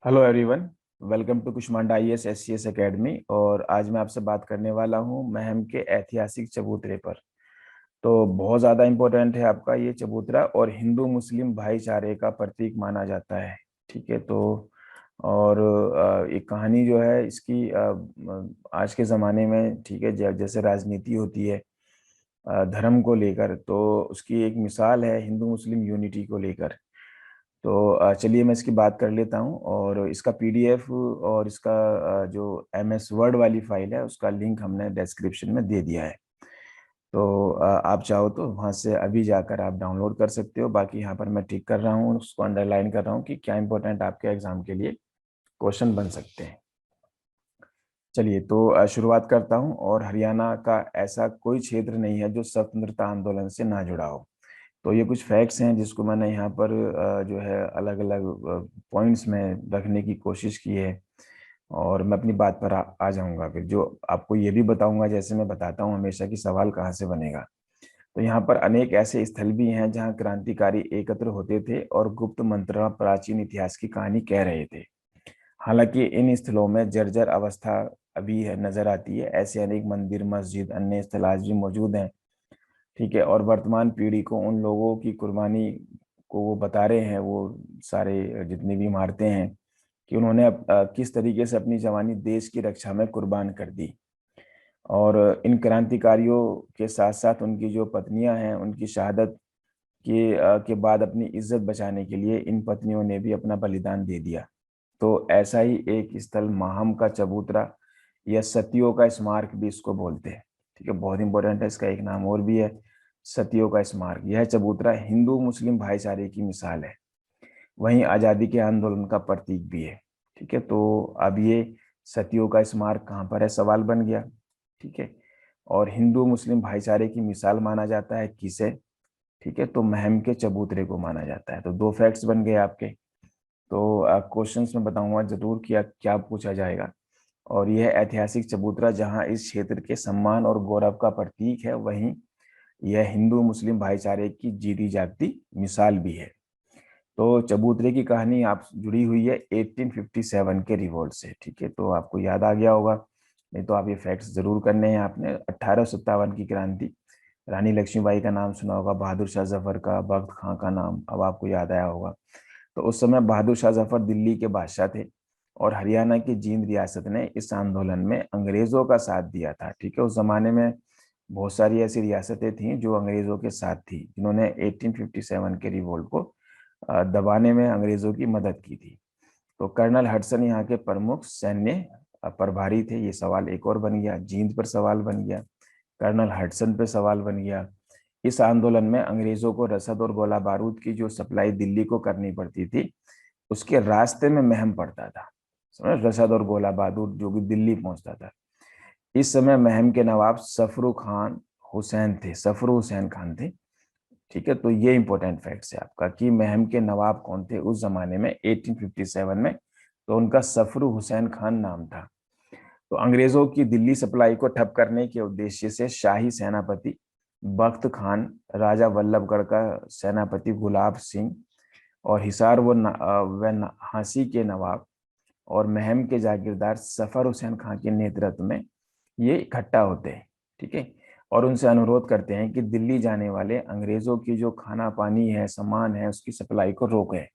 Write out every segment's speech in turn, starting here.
Hello everyone. Welcome to Kushmanda IAS SCS academy. और आज मैं आपसे बात करने वाला हूं महम के ऐतिहासिक चबूतरे पर। तो बहुत ज़्यादा इम्पोर्टेंट है आपका ये चबूतरा और हिंदू मुस्लिम भाईचारे का प्रतीक माना जाता है। ठीक है। तो और एक कहानी जो है इसकी आज के ज़माने में, ठीक है, जैसे राजनीति होती है धर्म को लेकर, तो उसकी एक मिसाल है हिंदू मुस्लिम यूनिटी को लेकर। तो चलिए मैं इसकी बात कर लेता हूँ। और इसका पीडीएफ और इसका जो एमएस वर्ड वाली फाइल है उसका लिंक हमने डिस्क्रिप्शन में दे दिया है। तो आप चाहो तो वहाँ से अभी जाकर आप डाउनलोड कर सकते हो। बाकी यहाँ पर मैं टिक कर रहा हूँ, उसको अंडरलाइन कर रहा हूँ कि क्या इंपॉर्टेंट आपके एग्जाम के लिए क्वेश्चन बन सकते हैं। चलिए तो शुरुआत करता हूँ। और हरियाणा का ऐसा कोई क्षेत्र नहीं है जो स्वतंत्रता आंदोलन से ना जुड़ा हो। तो ये कुछ फैक्ट्स हैं जिसको मैंने यहाँ पर जो है अलग अलग पॉइंट्स में रखने की कोशिश की है। और मैं अपनी बात पर आ जाऊंगा फिर, जो आपको ये भी बताऊंगा जैसे मैं बताता हूँ हमेशा कि सवाल कहाँ से बनेगा। तो यहाँ पर अनेक ऐसे स्थल भी हैं जहाँ क्रांतिकारी एकत्र होते थे और गुप्त मंत्रणा प्राचीन इतिहास की कहानी कह रहे थे। हालांकि इन स्थलों में जर्जर अवस्था अभी है नजर आती है। ऐसे अनेक मंदिर, मस्जिद, अन्य स्थल आज भी मौजूद हैं। ठीक है। और वर्तमान पीढ़ी को उन लोगों की कुर्बानी को वो बता रहे हैं, वो सारे जितनी भी इमारतें हैं, कि उन्होंने किस तरीके से अपनी जवानी देश की रक्षा में कुर्बान कर दी। और इन क्रांतिकारियों के साथ साथ उनकी जो पत्नियां हैं, उनकी शहादत के बाद अपनी इज्जत बचाने के लिए इन पत्नियों ने भी अपना बलिदान दे दिया। तो ऐसा ही एक स्थल माहम का चबूतरा या सतियों का स्मारक भी इसको बोलते हैं। ठीक है, बहुत इंपॉर्टेंट है। इसका एक नाम और भी है, सतियों का स्मारक। यह चबूतरा हिंदू मुस्लिम भाईचारे की मिसाल है, वहीं आज़ादी के आंदोलन का प्रतीक भी है। ठीक है। तो अब ये सतियों का स्मारक कहाँ पर है, सवाल बन गया। ठीक है। और हिंदू मुस्लिम भाईचारे की मिसाल माना जाता है किसे? ठीक है, तो महम के चबूतरे को माना जाता है। तो दो फैक्ट्स बन गए आपके। तो क्वेश्चंस में बताऊंगा जरूर कि क्या पूछा जाएगा। और यह ऐतिहासिक चबूतरा जहां इस क्षेत्र के सम्मान और गौरव का प्रतीक है, वहीं यह हिंदू मुस्लिम भाईचारे की जीती जागती मिसाल भी है। तो चबूतरे की कहानी आप जुड़ी हुई है 1857 के रिवोल्ट से। ठीक है, तो आपको याद आ गया होगा, नहीं तो आप ये फैक्ट्स जरूर करने हैं आपने। 1857 की क्रांति, रानी लक्ष्मीबाई का नाम सुना होगा, बहादुर शाह जफर का, बख्त खां का नाम अब आपको याद आया होगा। तो उस समय बहादुर शाह जफर दिल्ली के बादशाह थे और हरियाणा की जींद रियासत ने इस आंदोलन में अंग्रेजों का साथ दिया था। ठीक है, उस जमाने में बहुत सारी ऐसी रियासतें थीं जो अंग्रेजों के साथ थी, जिन्होंने 1857 के रिवोल्ट को दबाने में अंग्रेजों की मदद की थी। तो कर्नल हडसन यहाँ के प्रमुख सैन्य प्रभारी थे। ये सवाल एक और बन गया, जींद पर सवाल बन गया, कर्नल हडसन पर सवाल बन गया। इस आंदोलन में अंग्रेजों को रसद और गोला बारूद की जो सप्लाई दिल्ली को करनी पड़ती थी, उसके रास्ते में महम पड़ता था। समझ, रसद और गोला बारूद जो कि दिल्ली पहुंचता था। इस समय महम के नवाब सफरू खान हुसैन थे, सफरू हुसैन खान थे। ठीक है, तो ये इंपॉर्टेंट फैक्ट्स है आपका कि महम के नवाब कौन थे उस जमाने में 1857 में। तो उनका सफरू हुसैन खान नाम था। तो अंग्रेजों की दिल्ली सप्लाई को ठप करने के उद्देश्य से शाही सेनापति बख्त खान, राजा वल्लभगढ़ का सेनापति गुलाब सिंह और हिसार हांसी के नवाब और महम के जागीरदार सफर हुसैन खान के नेतृत्व में ये इकट्ठा होते हैं। ठीक है, और उनसे अनुरोध करते हैं कि दिल्ली जाने वाले अंग्रेजों की जो खाना पानी है, सामान है, उसकी सप्लाई को रोकें।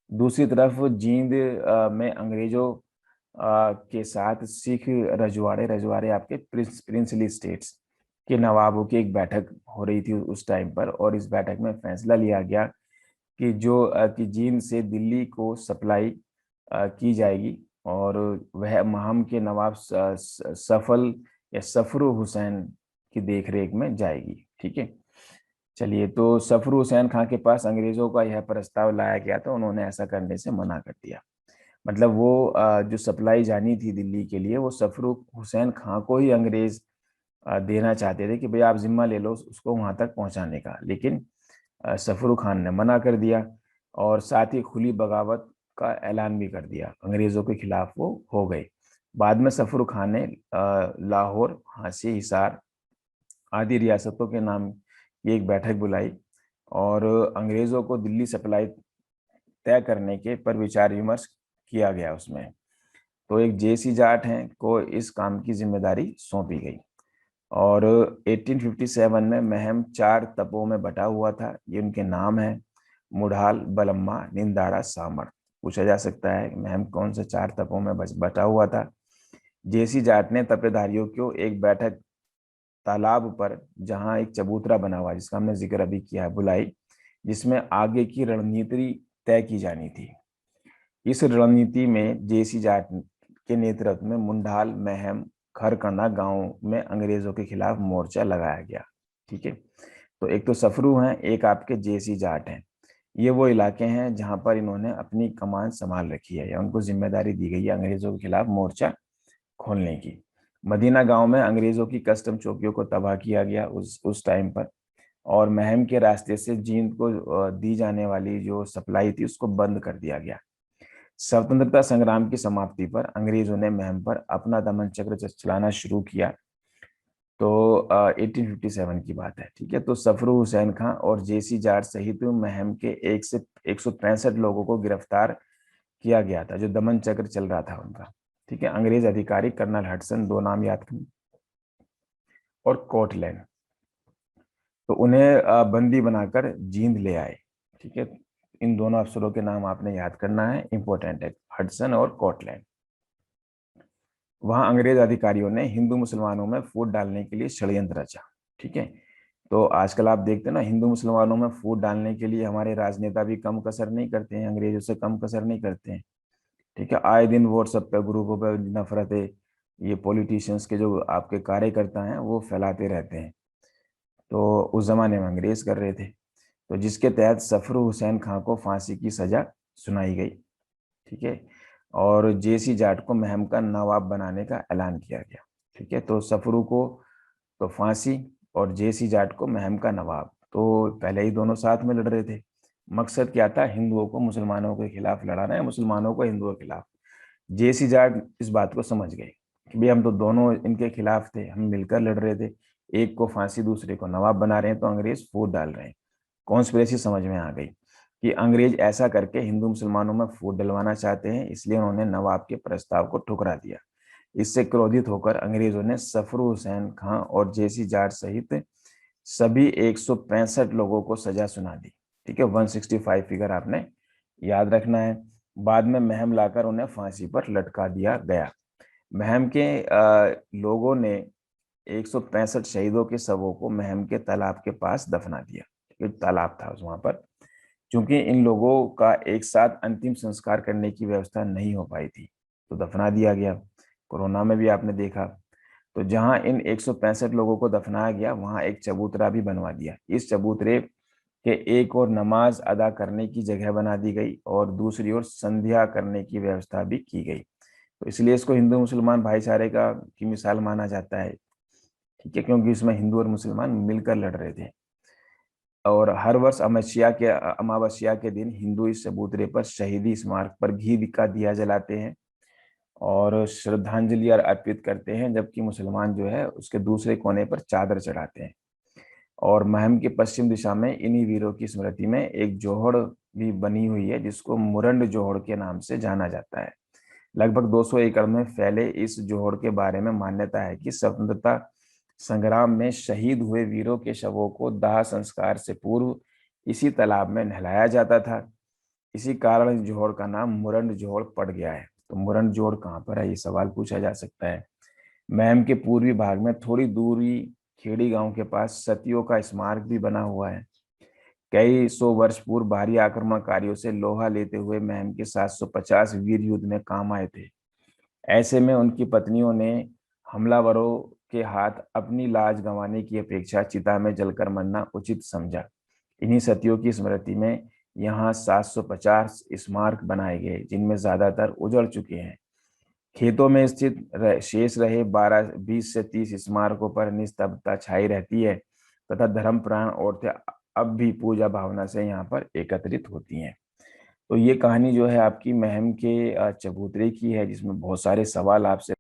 दूसरी तरफ जींद में अंग्रेजों के साथ सिख रजवाड़े, रजवाड़े आपके प्रिंसली स्टेट्स के नवाबों की एक बैठक हो रही थी उस टाइम पर। और इस बैठक में फैसला लिया गया कि कि जींद से दिल्ली को सप्लाई की जाएगी और वह महम के नवाब सफल या सफरू हुसैन की देखरेख में जाएगी। ठीक है। चलिए, तो सफरू हुसैन खां के पास अंग्रेजों का यह प्रस्ताव लाया गया तो उन्होंने ऐसा करने से मना कर दिया। मतलब वो जो सप्लाई जानी थी दिल्ली के लिए, वो सफरू हुसैन खां को ही अंग्रेज देना चाहते थे कि भाई आप जिम्मा ले लो उसको वहां तक पहुंचाने का। लेकिन सफरू खान ने मना कर दिया और साथ ही खुली बगावत का ऐलान भी कर दिया, अंग्रेजों के खिलाफ वो हो गए। बाद में सफरू खान ने लाहौर, हांसी, हिसार आदि रियासतों के नाम की एक बैठक बुलाई और अंग्रेजों को दिल्ली सप्लाई तय करने के पर विचार विमर्श किया गया उसमें। तो एक जेसी जाट हैं को इस काम की जिम्मेदारी सौंपी गई। और 1857 में महम 4 तपों में बटा हुआ था। ये उनके नाम है: मुढ़ाल, बलम्मा, निंदाड़ा, सामड़। पूछा जा सकता है कि महम कौन से 4 तपों में बटा हुआ था। जेसी जाट ने तपेधारियों को एक बैठक तालाब पर, जहां एक चबूतरा बना हुआ है जिसका हमने जिक्र अभी किया है, बुलाई, जिसमें आगे की रणनीति तय की जानी थी। इस रणनीति में जेसी जाट के नेतृत्व में मुंडाल, महम, खरकंडा गांव में अंग्रेजों के खिलाफ मोर्चा लगाया गया। ठीक है। तो एक तो सफरू हैं, एक आपके जेसी जाट हैं। ये वो इलाके हैं जहां पर इन्होंने अपनी कमान संभाल रखी है या उनको जिम्मेदारी दी गई है अंग्रेजों के खिलाफ मोर्चा खोलने की। मदीना गांव में अंग्रेजों की कस्टम चौकियों को तबाह किया गया उस टाइम पर। और महम के रास्ते से जींद को दी जाने वाली जो सप्लाई थी उसको बंद कर दिया गया। स्वतंत्रता संग्राम की समाप्ति पर अंग्रेजों ने महम पर अपना दमन चक्र चलाना शुरू किया। तो 1857 की बात है। ठीक है। तो सफरू हुसैन खां और जेसी जाट सहित महम के 165 लोगों को गिरफ्तार किया गया था, जो दमन चक्र चल रहा था उनका। ठीक है। अंग्रेज अधिकारी कर्नल हडसन, 2 नाम याद करें, और कोटलैंड, तो उन्हें बंदी बनाकर जींद ले आए। ठीक है। इन दोनों अफसरों के नाम आपने याद करना है, इंपॉर्टेंट है, हडसन और कोटलैंड। वहां अंग्रेज अधिकारियों ने हिंदू मुसलमानों में फूट डालने के लिए षड्यंत्र रचा। ठीक है। तो आजकल आप देखते हैं ना, हिंदू मुसलमानों में फूट डालने के लिए हमारे राजनेता भी कम कसर नहीं करते हैं, अंग्रेजों से कम कसर नहीं करते हैं। ठीक है। आए दिन व्हाट्सएप पे, ग्रुपों पे नफरतें ये पॉलिटिशियंस के जो आपके कार्यकर्ता हैं वो फैलाते रहते हैं। तो उस जमाने में अंग्रेज कर रहे थे। तो जिसके तहत सफरू हुसैन खां को फांसी की सजा सुनाई गई। ठीक है। और जेसी जाट को महम का नवाब बनाने का ऐलान किया गया। ठीक है। तो सफरू को तो फांसी और जेसी जाट को महम का नवाब। तो पहले ही दोनों साथ में लड़ रहे थे। मकसद क्या था? हिंदुओं को मुसलमानों के खिलाफ लड़ाना है, मुसलमानों को हिंदुओं के खिलाफ। जेसी जाट इस बात को समझ गए कि भाई हम तो दोनों इनके खिलाफ थे, हम मिलकर लड़ रहे थे, एक को फांसी दूसरे को नवाब बना रहे हैं, तो अंग्रेज फूट डाल रहे हैं। कॉन्स्पिरेसी समझ में आ गई कि अंग्रेज ऐसा करके हिंदू मुसलमानों में फूट डलवाना चाहते हैं, इसलिए उन्होंने नवाब के प्रस्ताव को ठुकरा दिया। इससे क्रोधित होकर अंग्रेजों ने सफरू हुसैन खां और जेसी जाट सहित सभी 165 लोगों को सजा सुना दी। ठीक है। 165 फिगर आपने याद रखना है। बाद में महम लाकर उन्हें फांसी पर लटका दिया गया। महम के लोगों ने 165 शहीदों के शवों को महम के तालाब के पास दफना दिया। एक तालाब था वहां पर। क्योंकि इन लोगों का एक साथ अंतिम संस्कार करने की व्यवस्था नहीं हो पाई थी, तो दफना दिया गया। कोरोना में भी आपने देखा। तो जहां इन 165 लोगों को दफनाया गया, वहां एक चबूतरा भी बनवा दिया। इस चबूतरे के एक और नमाज अदा करने की जगह बना दी गई और दूसरी ओर संध्या करने की व्यवस्था भी की गई। तो इसलिए इसको हिंदू मुसलमान भाईचारे का की मिसाल माना जाता है। ठीक है। क्योंकि इसमें हिंदू और मुसलमान मिलकर लड़ रहे थे। और हर वर्ष अमावस्या के दिन हिंदू इस चबूतरे पर शहीदी स्मारक पर घी का दिया जलाते हैं और श्रद्धांजलि अर्पित करते हैं, जबकि मुसलमान जो है उसके दूसरे कोने पर चादर चढ़ाते हैं। और महम के पश्चिम दिशा में इन्हीं वीरों की स्मृति में एक जोहड़ भी बनी हुई है, जिसको मुरंड जोहड़ के नाम से जाना जाता है। लगभग 200 एकड़ में फैले इस जोहड़ के बारे में मान्यता है कि स्वतंत्रता संग्राम में शहीद हुए वीरों के शवों को दाह संस्कार से पूर्व इसी तालाब में नहलाया जाता था। इसी कारण इस जोहड़ का नाम मुरंड जोहड़ पड़ गया है। तो मुरंड जोहड़ कहाँ पर है, ये सवाल पूछा जा सकता है। महम के पूर्वी भाग में थोड़ी दूरी खेड़ी गांव के पास सतियों का स्मारक भी बना हुआ है। कई सौ वर्ष पूर्व भारी आक्रमणकारियों से लोहा लेते हुए महम के 750 वीर युद्ध में काम आए थे। ऐसे में उनकी पत्नियों ने हमलावरों के हाथ अपनी लाज गंवाने की अपेक्षा चिता में जलकर मरना उचित समझा। इन्हीं सतियों की स्मृति में यहाँ 750 स्मारक बनाए गए, जिनमें ज्यादातर उजड़ चुके हैं। खेतों में स्थित शेष रहे 20 से 30 स्मारकों पर निस्तब्धता छाई रहती है तथा धर्मप्राण औरतें अब भी पूजा भावना से यहाँ पर एकत्रित होती हैं। तो ये कहानी जो है आपकी महम के चबूतरे की है, जिसमें बहुत सारे सवाल आपसे